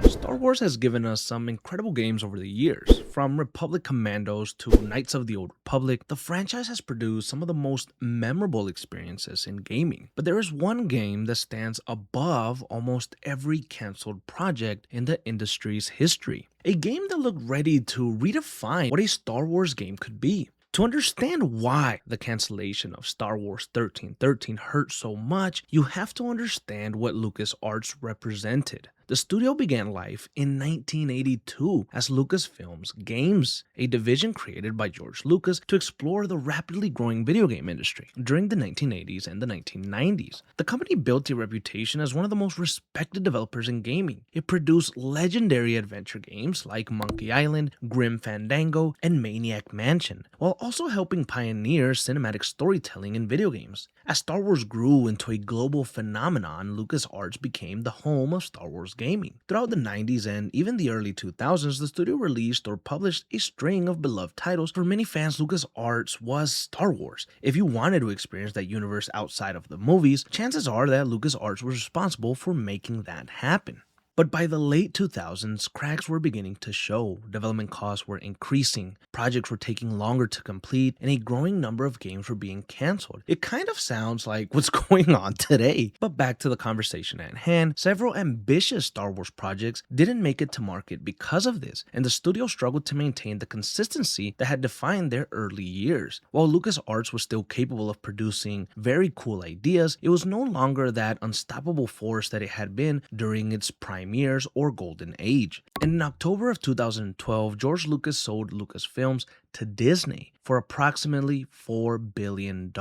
Star Wars has given us some incredible games over the years. From Republic Commandos to Knights of the Old Republic, the franchise has produced some of the most memorable experiences in gaming. But there is one game that stands above almost every cancelled project in the industry's history. A game that looked ready to redefine what a Star Wars game could be. To understand why the cancellation of Star Wars 1313 hurt so much, you have to understand what LucasArts represented. The studio began life in 1982 as Lucasfilm's Games, a division created by George Lucas to explore the rapidly growing video game industry during the 1980s and the 1990s. The company built a reputation as one of the most respected developers in gaming. It produced legendary adventure games like Monkey Island, Grim Fandango, and Maniac Mansion, while also helping pioneer cinematic storytelling in video games. As Star Wars grew into a global phenomenon, LucasArts became the home of Star Wars gaming. Throughout the 90s and even the early 2000s, the studio released or published a string of beloved titles. For many fans, LucasArts was Star Wars. If you wanted to experience that universe outside of the movies, chances are that LucasArts was responsible for making that happen. But by the late 2000s, cracks were beginning to show, development costs were increasing, projects were taking longer to complete, and a growing number of games were being cancelled. It kind of sounds like what's going on today. But back to the conversation at hand, several ambitious Star Wars projects didn't make it to market because of this, and the studio struggled to maintain the consistency that had defined their early years. While LucasArts was still capable of producing very cool ideas, it was no longer that unstoppable force that it had been during its prime years or golden age. And in October of 2012, George Lucas sold Lucasfilms to Disney for approximately $4 billion,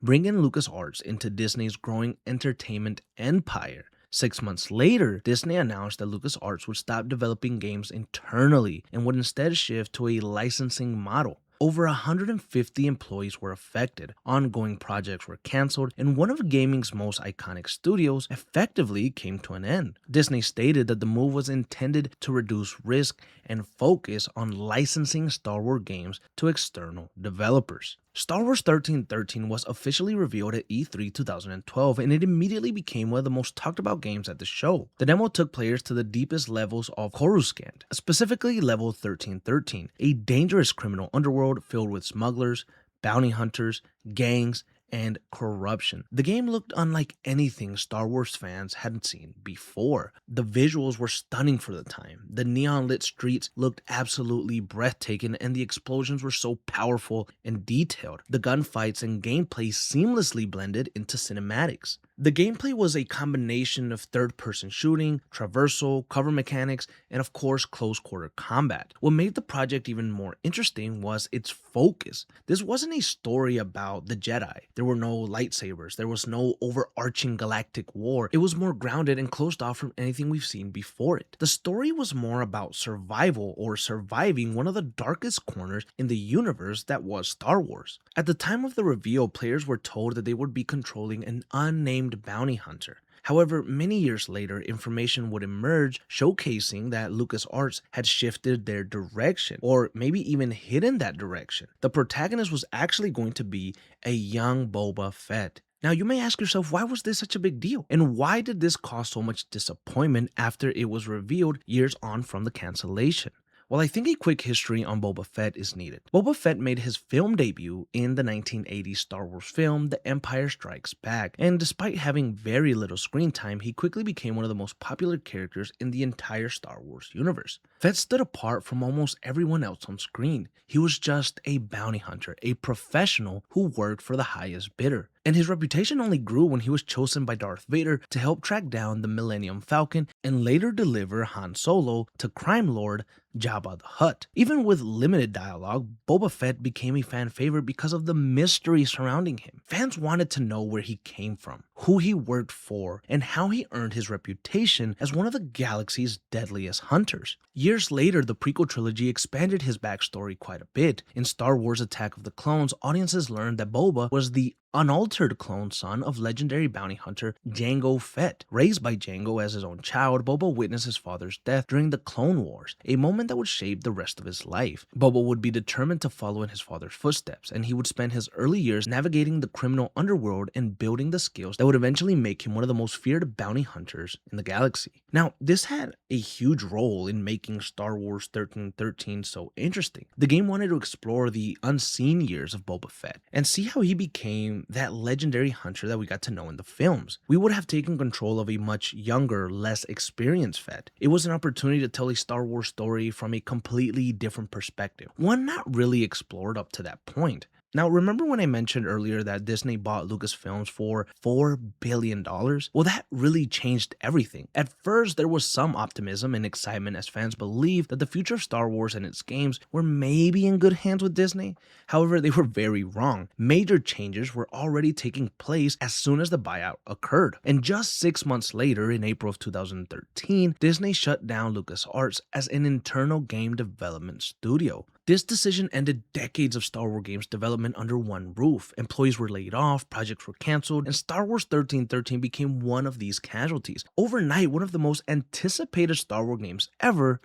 bringing LucasArts into Disney's growing entertainment empire. 6 months later, Disney announced that LucasArts would stop developing games internally and would instead shift to a licensing model. Over 150 employees were affected, ongoing projects were cancelled, and one of gaming's most iconic studios effectively came to an end. Disney stated that the move was intended to reduce risk and focus on licensing Star Wars games to external developers. Star Wars 1313 was officially revealed at E3 2012, and it immediately became one of the most talked about games at the show. The demo took players to the deepest levels of Coruscant, specifically level 1313, a dangerous criminal underworld filled with smugglers, bounty hunters, gangs, and corruption. The game looked unlike anything Star Wars fans hadn't seen before. The visuals were stunning for the time. The neon-lit streets looked absolutely breathtaking, and the explosions were so powerful and detailed. The gunfights and gameplay seamlessly blended into cinematics. The gameplay was a combination of third-person shooting, traversal, cover mechanics, and of course close-quarter combat. What made the project even more interesting was its focus. This wasn't a story about the Jedi. There were no lightsabers. There was no overarching galactic war. It was more grounded and closed off from anything we've seen before it. The story was more about survival or surviving one of the darkest corners in the universe that was Star Wars. At the time of the reveal, players were told that they would be controlling an unnamed bounty hunter. However, many years later, information would emerge showcasing that LucasArts had shifted their direction, or maybe even hidden that direction. The protagonist was actually going to be a young Boba Fett. Now, you may ask yourself, why was this such a big deal? And why did this cause so much disappointment after it was revealed years on from the cancellation? Well, I think a quick history on Boba Fett is needed. Boba Fett made his film debut in the 1980 Star Wars film The Empire Strikes Back, and despite having very little screen time, he quickly became one of the most popular characters in the entire Star Wars universe. Fett stood apart from almost everyone else on screen. He was just a bounty hunter, a professional who worked for the highest bidder. And his reputation only grew when he was chosen by Darth Vader to help track down the Millennium Falcon and later deliver Han Solo to crime lord Jabba the Hutt. Even with limited dialogue, Boba Fett became a fan favorite because of the mystery surrounding him. Fans wanted to know where he came from, who he worked for, and how he earned his reputation as one of the galaxy's deadliest hunters. Years later, the prequel trilogy expanded his backstory quite a bit. In Star Wars Attack of the Clones, audiences learned that Boba was the unaltered clone son of legendary bounty hunter Jango Fett. Raised by Jango as his own child, Boba witnessed his father's death during the Clone Wars, a moment that would shape the rest of his life. Boba would be determined to follow in his father's footsteps, and he would spend his early years navigating the criminal underworld and building the skills that would eventually make him one of the most feared bounty hunters in the galaxy. Now, this had a huge role in making Star Wars 1313 so interesting. The game wanted to explore the unseen years of Boba Fett and see how he became that legendary hunter that we got to know in the films. We would have taken control of a much younger, less experienced Fett. It was an opportunity to tell a Star Wars story from a completely different perspective, one not really explored up to that point. Now, remember when I mentioned earlier that Disney bought Lucasfilms for $4 billion? Well, that really changed everything. At first, there was some optimism and excitement as fans believed that the future of Star Wars and its games were maybe in good hands with Disney. However, they were very wrong. Major changes were already taking place as soon as the buyout occurred. And just 6 months later, in April of 2013, Disney shut down LucasArts as an internal game development studio. This decision ended decades of Star Wars games development under one roof. Employees were laid off, projects were canceled, and Star Wars 1313 became one of these casualties. Overnight, one of the most anticipated Star Wars games ever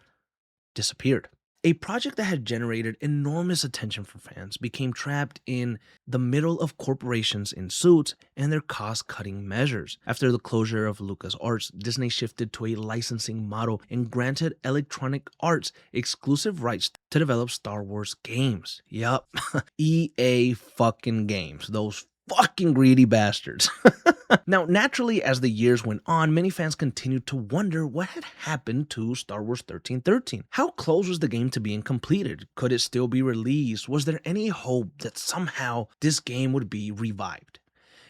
disappeared. A project that had generated enormous attention from fans became trapped in the middle of corporations in suits and their cost-cutting measures. After the closure of LucasArts, Disney shifted to a licensing model and granted Electronic Arts exclusive rights to develop Star Wars games. Yup, EA fucking games, those fucking greedy bastards. Now, naturally, as the years went on, many fans continued to wonder what had happened to Star Wars 1313. How close was the game to being completed? Could it still be released? Was there any hope that somehow this game would be revived?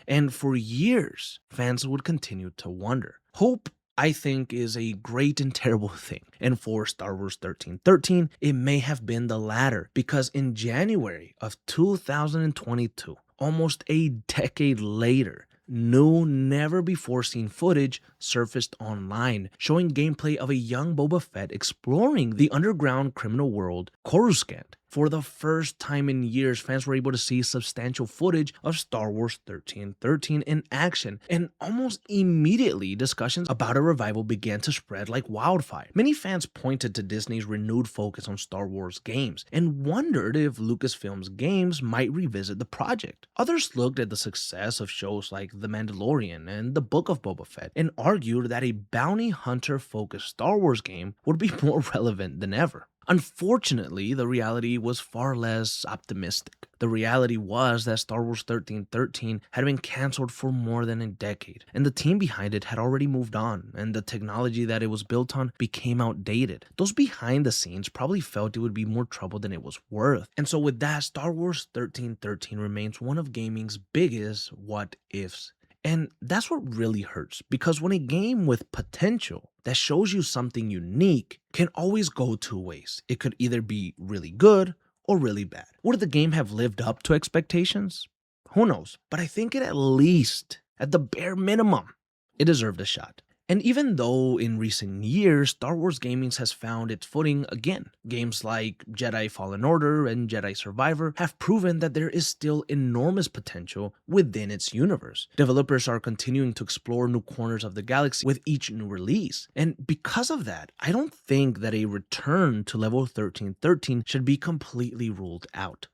And for years, fans would continue to wonder. Hope, I think, is a great and terrible thing. And for Star Wars 1313, it may have been the latter, because in January of 2022, almost a decade later, new, never-before-seen footage surfaced online, showing gameplay of a young Boba Fett exploring the underground criminal world Coruscant. For the first time in years, fans were able to see substantial footage of Star Wars 1313 in action, and almost immediately, discussions about a revival began to spread like wildfire. Many fans pointed to Disney's renewed focus on Star Wars games and wondered if Lucasfilm's games might revisit the project. Others looked at the success of shows like The Mandalorian and The Book of Boba Fett and argued that a bounty hunter-focused Star Wars game would be more relevant than ever. Unfortunately, the reality was far less optimistic. The reality was that Star Wars 1313 had been cancelled for more than a decade, and the team behind it had already moved on, and the technology that it was built on became outdated. Those behind the scenes probably felt it would be more trouble than it was worth. And so with that, Star Wars 1313 remains one of gaming's biggest what-ifs. And that's what really hurts, because when a game with potential that shows you something unique can always go two ways. It could either be really good or really bad. Would the game have lived up to expectations? Who knows? But I think it at the bare minimum, it deserved a shot. And even though in recent years, Star Wars gaming has found its footing again, games like Jedi Fallen Order and Jedi Survivor have proven that there is still enormous potential within its universe. Developers are continuing to explore new corners of the galaxy with each new release. And because of that, I don't think that a return to level 1313 should be completely ruled out.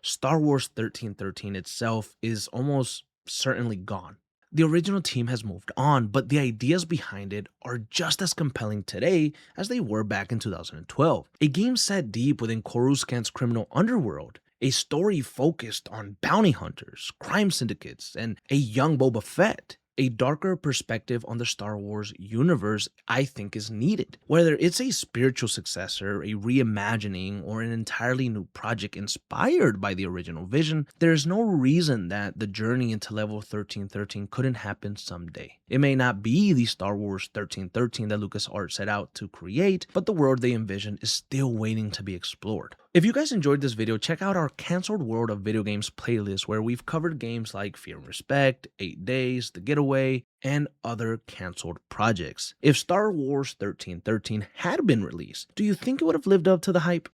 Star Wars 1313 itself is almost certainly gone. The original team has moved on, but the ideas behind it are just as compelling today as they were back in 2012. A game set deep within Coruscant's criminal underworld, a story focused on bounty hunters, crime syndicates, and a young Boba Fett. A darker perspective on the Star Wars universe, I think, is needed. Whether it's a spiritual successor, a reimagining, or an entirely new project inspired by the original vision, there is no reason that the journey into level 1313 couldn't happen someday. It may not be the Star Wars 1313 that LucasArts set out to create, but the world they envision is still waiting to be explored. If you guys enjoyed this video, check out our Cancelled World of Video Games playlist, where we've covered games like Fear and Respect, 8 Days, The Getaway, and other cancelled projects. If Star Wars 1313 had been released, do you think it would have lived up to the hype?